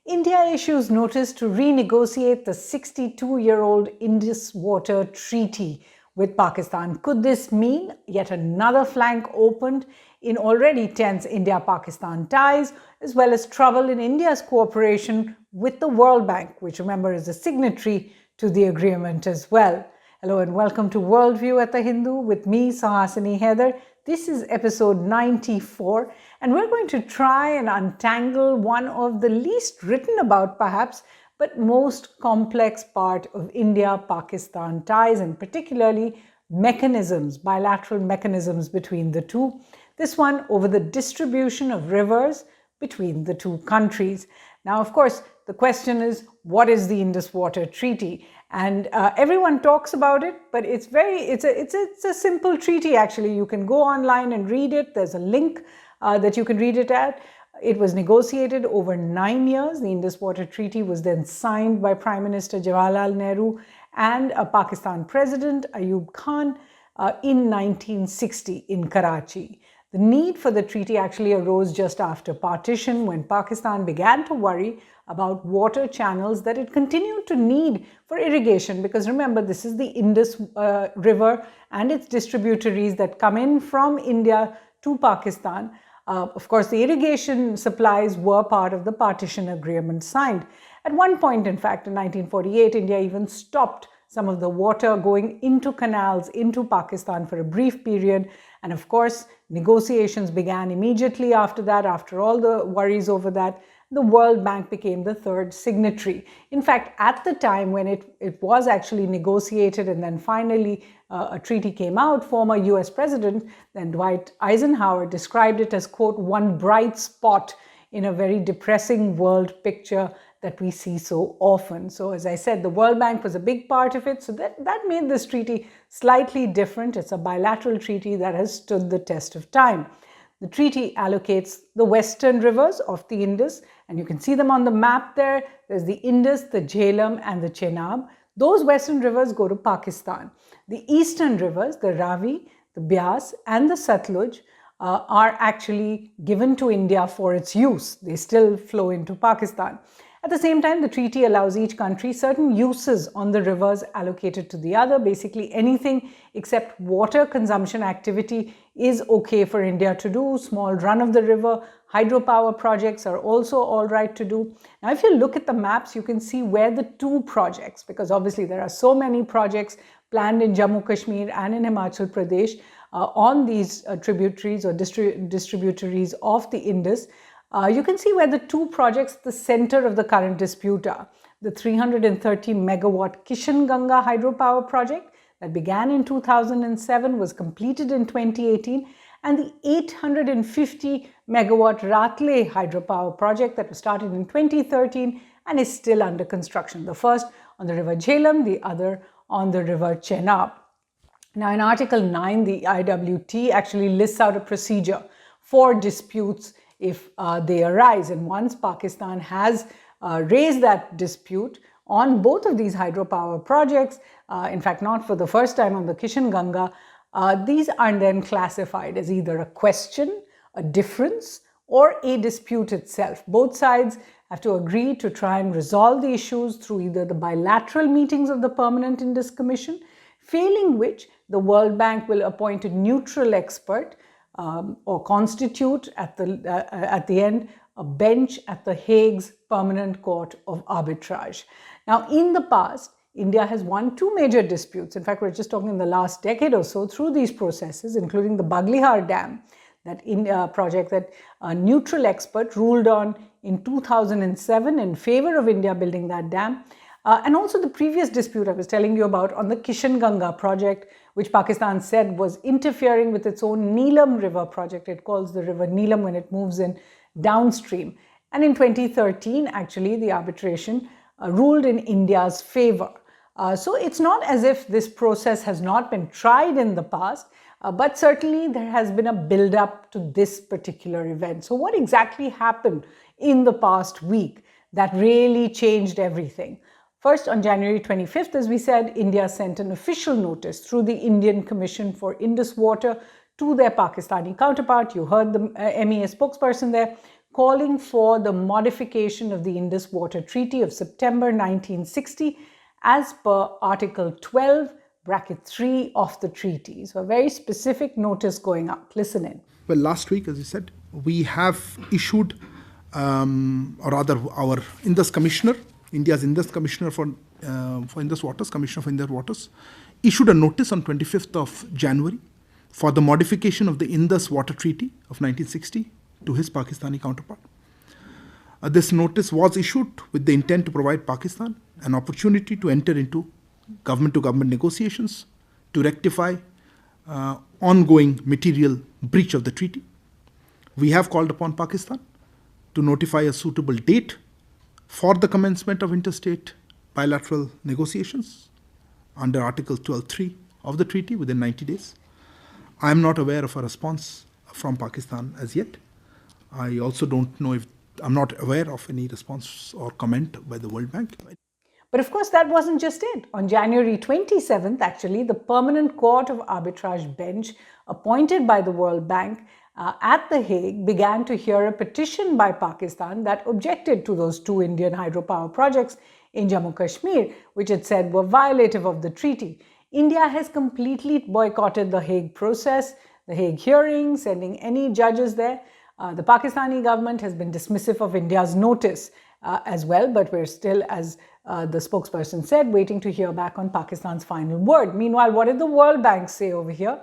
India issues notice to renegotiate the 62-year-old Indus Water Treaty with Pakistan. Could this mean yet another flank opened in already tense India-Pakistan ties, as well as trouble in India's cooperation with the World Bank, which, remember, is a signatory to the agreement as well? Hello and welcome to Worldview at the Hindu with me, Suhasini Haidar. This is episode 94, and we're going to try and untangle one of the least written about, perhaps, but most complex part of India-Pakistan ties, and particularly mechanisms, bilateral mechanisms between the two. This one over the distribution of rivers between the two countries. Now, of course, the question is, what is the Indus Water Treaty? And everyone talks about it, but it's a simple treaty. Actually, you can go online and read it. There's a link that you can read it at. It was negotiated over 9 years. The Indus Water Treaty was then signed by Prime Minister Jawaharlal Nehru and Pakistan President Ayub Khan in 1960 in Karachi. The need for the treaty actually arose just after partition, when Pakistan began to worry about water channels that it continued to need for irrigation. Because remember, this is the Indus River and its distributaries that come in from India to Pakistan. Of course, the irrigation supplies were part of the partition agreement signed. At one point, in fact, in 1948, India even stopped some of the water going into canals into Pakistan for a brief period. And of course, negotiations began immediately after that, after all the worries over that. The World Bank became the third signatory. In fact, at the time when it was actually negotiated and then finally a treaty came out, former US President, then Dwight Eisenhower, described it as, quote, one bright spot in a very depressing world picture that we see so often. So as I said, the World Bank was a big part of it. So that made this treaty slightly different. It's a bilateral treaty that has stood the test of time. The treaty allocates the western rivers of the Indus, and you can see them on the map there. There's the Indus, the Jhelum, and the Chenab. Those western rivers go to Pakistan. The eastern rivers, the Ravi, the Beas, and the Satluj, are actually given to India for its use. They still flow into Pakistan. At the same time, the treaty allows each country certain uses on the rivers allocated to the other. Basically, anything except water consumption activity is okay for India to do. Small run-of-the-river hydropower projects are also all right to do. Now, if you look at the maps, you can see where the two projects, because obviously there are so many projects planned in Jammu Kashmir and in Himachal Pradesh on these tributaries or distributaries of the Indus. You can see where the two projects, the center of the current dispute, are. The 330 megawatt Kishan Ganga hydropower project that began in 2007 was completed in 2018, and the 850 megawatt Ratle hydropower project that was started in 2013 and is still under construction. The first on the river Jhelum, the other on the river Chenab. Now, in Article 9, the IWT actually lists out a procedure for disputes if they arise. And once Pakistan has raised that dispute on both of these hydropower projects, in fact, not for the first time on the Kishan Ganga, these are then classified as either a question, a difference, or a dispute itself. Both sides have to agree to try and resolve the issues through either the bilateral meetings of the Permanent Indus Commission, failing which the World Bank will appoint a neutral expert or constitute at the end a bench at the Hague's Permanent Court of Arbitrage. Now, in the past, India has won two major disputes. In fact, we're just talking in the last decade or so through these processes, including the Baglihar Dam, that project that a neutral expert ruled on in 2007 in favor of India building that dam. And also the previous dispute I was telling you about on the Kishan Ganga project, which Pakistan said was interfering with its own Neelam River project. It calls the river Neelam when it moves in downstream. And in 2013, actually, the arbitration ruled in India's favor. So it's not as if this process has not been tried in the past, but certainly there has been a build-up to this particular event. So what exactly happened in the past week that really changed everything? First, on January 25th, as we said, India sent an official notice through the Indian Commission for Indus Water to their Pakistani counterpart. You heard the MEA spokesperson there, calling for the modification of the Indus Water Treaty of September 1960 as per Article 12, bracket 3 of the treaty. So a very specific notice going up. Listen in. Well, last week, as you said, we have issued, or rather our Indus Commissioner, India's Indus Commissioner for Indus Waters, Commissioner for Indus Waters, issued a notice on 25th of January for the modification of the Indus Water Treaty of 1960 to his Pakistani counterpart. This notice was issued with the intent to provide Pakistan an opportunity to enter into government-to-government negotiations to rectify ongoing material breach of the treaty. We have called upon Pakistan to notify a suitable date for the commencement of interstate bilateral negotiations under Article 12.3 of the treaty within 90 days. I am not aware of a response from Pakistan as yet. I also don't know I'm not aware of any response or comment by the World Bank. But of course, that wasn't just it. On January 27th, actually, the Permanent Court of Arbitrage bench appointed by the World Bank at The Hague began to hear a petition by Pakistan that objected to those 2 Indian hydropower projects in Jammu Kashmir, which it said were violative of the treaty. India has completely boycotted the Hague process, the Hague hearings, sending any judges there. The Pakistani government has been dismissive of India's notice as well, but we're still, as the spokesperson said, waiting to hear back on Pakistan's final word. Meanwhile, what did the World Bank say over here?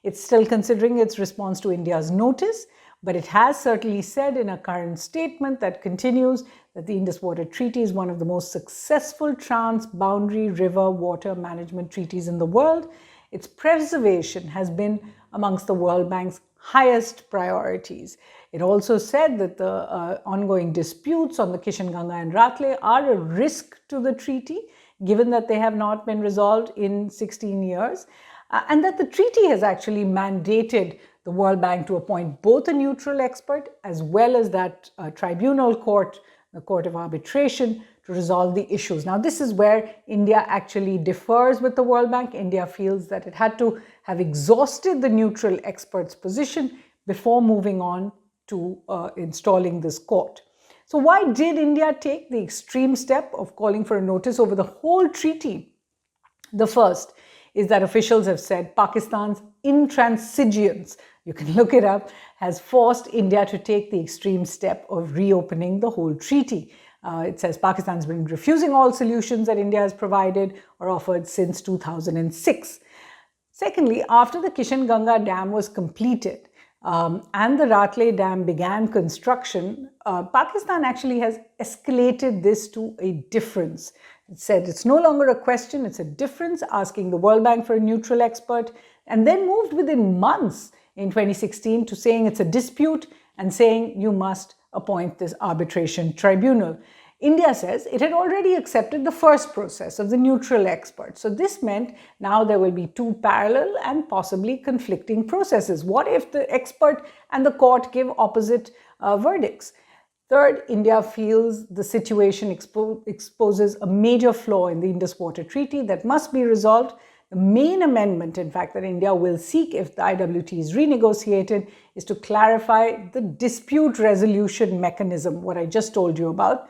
It's still considering its response to India's notice, but it has certainly said in a current statement that continues that the Indus Water Treaty is one of the most successful trans-boundary river water management treaties in the world. Its preservation has been amongst the World Bank's highest priorities. It also said that the ongoing disputes on the Kishanganga and Ratle are a risk to the treaty, given that they have not been resolved in 16 years, and that the treaty has actually mandated the World Bank to appoint both a neutral expert as well as that tribunal court, the Court of Arbitration, to resolve the issues. Now, this is where India actually differs with the World Bank. India feels that it had to have exhausted the neutral expert's position before moving on to installing this court. So why did India take the extreme step of calling for a notice over the whole treaty? The first is that officials have said Pakistan's intransigence, you can look it up, has forced India to take the extreme step of reopening the whole treaty. It says Pakistan's been refusing all solutions that India has provided or offered since 2006. Secondly, after the Kishanganga Dam was completed and the Ratle Dam began construction, Pakistan actually has escalated this to a difference. It said it's no longer a question, it's a difference, asking the World Bank for a neutral expert, and then moved within months in 2016 to saying it's a dispute and saying you must appoint this arbitration tribunal. India says it had already accepted the first process of the neutral expert. So this meant now there will be 2 parallel and possibly conflicting processes. What if the expert and the court give opposite verdicts? Third, India feels the situation exposes a major flaw in the Indus Water Treaty that must be resolved. The main amendment, in fact, that India will seek if the IWT is renegotiated is to clarify the dispute resolution mechanism, what I just told you about.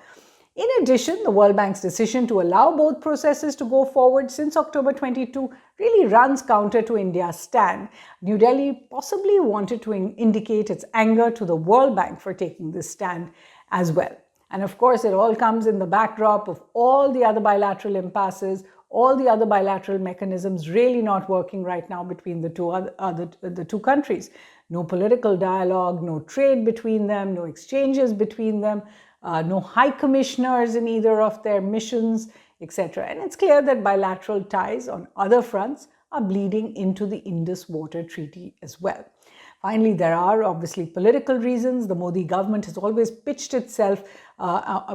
In addition, the World Bank's decision to allow both processes to go forward since October 22 really runs counter to India's stand. New Delhi possibly wanted to indicate its anger to the World Bank for taking this stand as well. And of course, it all comes in the backdrop of all the other bilateral impasses, all the other bilateral mechanisms really not working right now between the two countries. No political dialogue, no trade between them, no exchanges between them, no high commissioners in either of their missions, etc. And it's clear that bilateral ties on other fronts are bleeding into the Indus Water Treaty as well. Finally, there are obviously political reasons. The Modi government has always pitched itself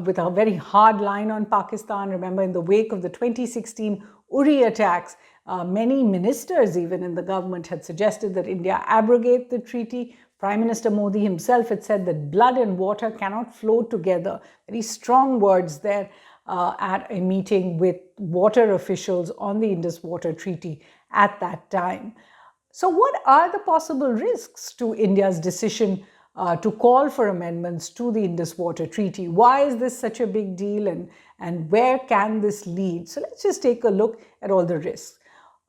with a very hard line on Pakistan. Remember, in the wake of the 2016 Uri attacks, many ministers even in the government had suggested that India abrogate the treaty. Prime Minister Modi himself had said that blood and water cannot flow together. Very strong words there at a meeting with water officials on the Indus Water Treaty at that time. So what are the possible risks to India's decision to call for amendments to the Indus Water Treaty. Why is this such a big deal, and where can this lead? So let's just take a look at all the risks.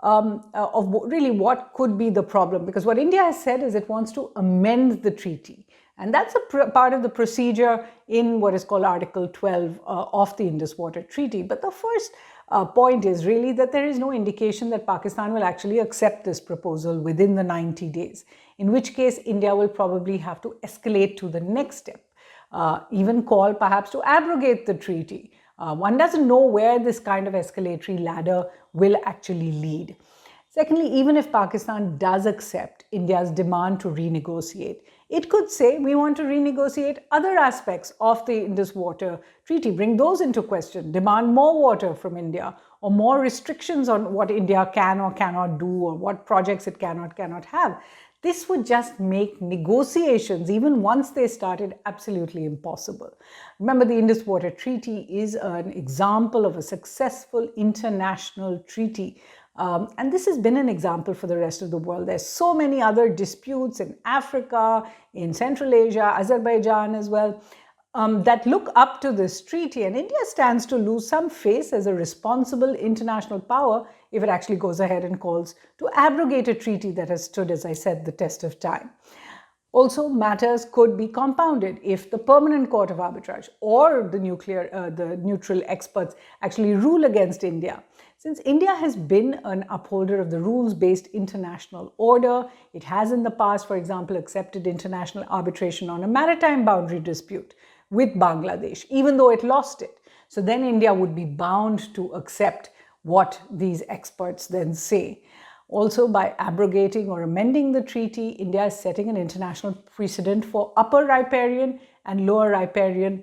Of really what could be the problem, because what India has said is it wants to amend the treaty, and that's a part of the procedure in what is called Article 12 of the Indus Water Treaty. But the first point is really that there is no indication that Pakistan will actually accept this proposal within the 90 days, in which case India will probably have to escalate to the next step, even call perhaps to abrogate the treaty. One doesn't know where this kind of escalatory ladder will actually lead. Secondly, even if Pakistan does accept India's demand to renegotiate, it could say, we want to renegotiate other aspects of the Indus Water Treaty, bring those into question, demand more water from India, or more restrictions on what India can or cannot do, or what projects it cannot have. This would just make negotiations, even once they started, absolutely impossible. Remember, the Indus Water Treaty is an example of a successful international treaty. And this has been an example for the rest of the world. There's so many other disputes in Africa, in Central Asia, Azerbaijan as well, that look up to this treaty. And India stands to lose some face as a responsible international power if it actually goes ahead and calls to abrogate a treaty that has stood, as I said, the test of time. Also, matters could be compounded if the Permanent Court of Arbitrage or the neutral experts actually rule against India. Since India has been an upholder of the rules-based international order, it has in the past, for example, accepted international arbitration on a maritime boundary dispute with Bangladesh, even though it lost it. So then India would be bound to accept what these experts then say. Also, by abrogating or amending the treaty, India is setting an international precedent for upper riparian and lower riparian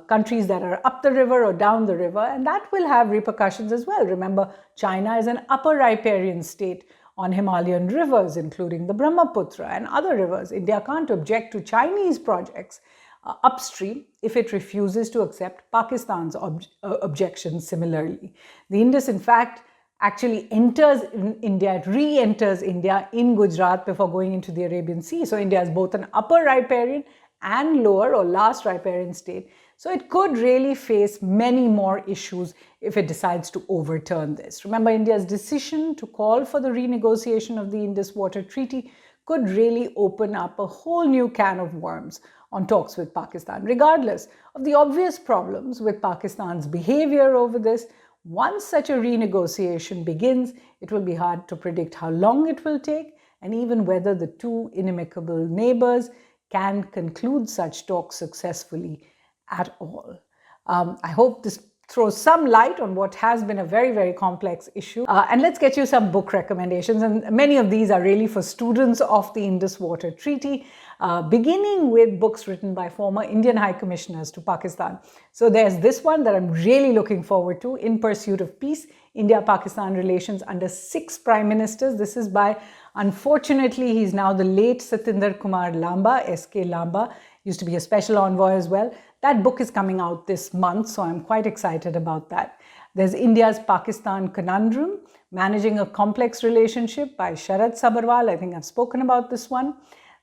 countries that are up the river or down the river, and that will have repercussions as well. Remember, China is an upper riparian state on Himalayan rivers, including the Brahmaputra and other rivers. India can't object to Chinese projects upstream if it refuses to accept Pakistan's objections similarly. The Indus, in fact, actually enters India, it re-enters India in Gujarat before going into the Arabian Sea. So India is both an upper riparian and lower or last riparian state. So it could really face many more issues if it decides to overturn this. Remember, India's decision to call for the renegotiation of the Indus Water Treaty could really open up a whole new can of worms on talks with Pakistan. Regardless of the obvious problems with Pakistan's behavior over this, once such a renegotiation begins, it will be hard to predict how long it will take and even whether the two inimical neighbors can conclude such talks successfully at all. I hope this throws some light on what has been a very, very complex issue. And let's get you some book recommendations. And many of these are really for students of the Indus Water Treaty, beginning with books written by former Indian High Commissioners to Pakistan. So there's this one that I'm really looking forward to, In Pursuit of Peace, India-Pakistan Relations under 6 Prime Ministers. This is by, unfortunately, he's now the late Satinder Kumar Lamba, S.K. Lamba, used to be a special envoy as well. That book is coming out this month, so I'm quite excited about that. There's India's Pakistan Conundrum, Managing a Complex Relationship by Sharad Sabharwal. I think I've spoken about this one.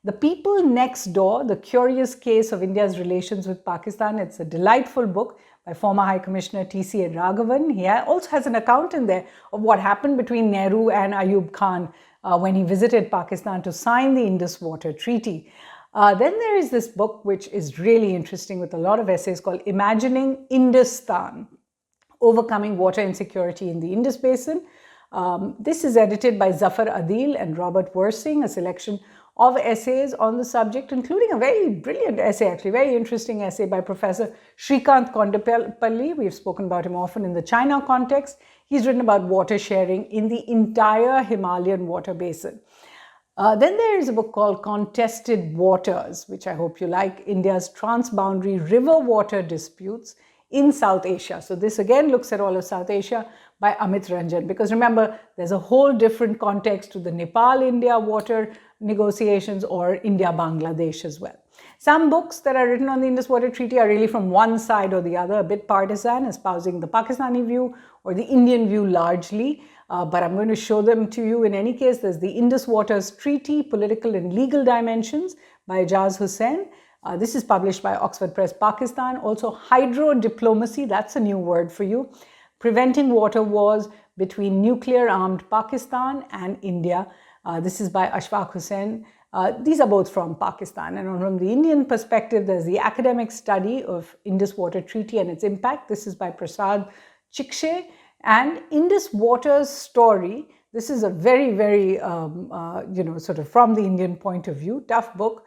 The People Next Door, The Curious Case of India's Relations with Pakistan. It's a delightful book by former High Commissioner T.C. Raghavan. He also has an account in there of what happened between Nehru and Ayub Khan when he visited Pakistan to sign the Indus Water Treaty. Then there is this book which is really interesting with a lot of essays called Imagining Industan, Overcoming Water Insecurity in the Indus Basin. This is edited by Zafar Adil and Robert Wersing, a selection of essays on the subject, including a very brilliant essay, actually very interesting essay by Professor Shrikant Kondapalli. We've spoken about him often in the China context. He's written about water sharing in the entire Himalayan water basin. Then there is a book called Contested Waters, which I hope you like, India's Transboundary River Water Disputes in South Asia. So this again looks at all of South Asia by Amit Ranjan, because remember, there's a whole different context to the Nepal-India water negotiations or India-Bangladesh as well. Some books that are written on the Indus Water Treaty are really from one side or the other, a bit partisan, espousing the Pakistani view or the Indian view largely. But I'm going to show them to you in any case. There's the Indus Waters Treaty, Political and Legal Dimensions by Ijaz Hussain. This is published by Oxford Press, Pakistan. Also, Hydro Diplomacy, that's a new word for you. Preventing Water Wars Between Nuclear-Armed Pakistan and India. This is by Ashfaq Hussain. These are both from Pakistan. And from the Indian perspective, there's the academic study of Indus Water Treaty and its impact. This is by Prasad Chikshe. And Indus Water's Story. This is a very, very, sort of from the Indian point of view, tough book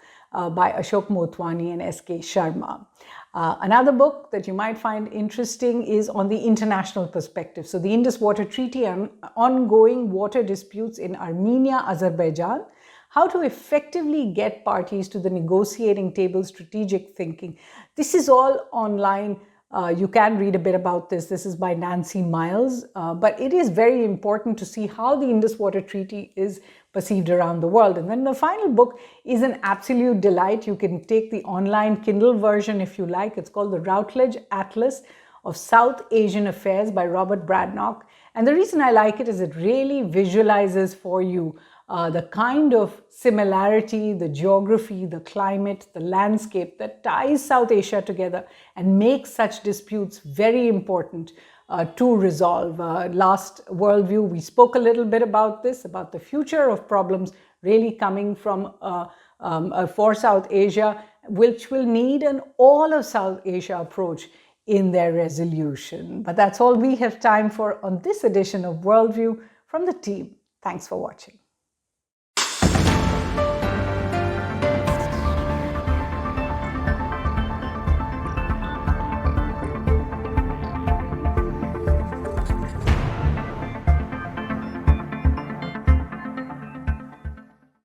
by Ashok Motwani and S.K. Sharma. Another book that you might find interesting is on the international perspective. So the Indus Water Treaty and ongoing water disputes in Armenia, Azerbaijan. How to effectively get parties to the negotiating table, strategic thinking. This is all online. You can read a bit about this. This is by Nancy Miles. But it is very important to see how the Indus Water Treaty is perceived around the world. And then the final book is an absolute delight. You can take the online Kindle version if you like. It's called the Routledge Atlas of South Asian Affairs by Robert Bradnock. And the reason I like it is it really visualizes for you the kind of similarity, the geography, the climate, the landscape that ties South Asia together and makes such disputes very important to resolve. Last Worldview, we spoke a little bit about this, about the future of problems really coming from for South Asia, which will need an all of South Asia approach in their resolution. But that's all we have time for on this edition of Worldview from the team. Thanks for watching.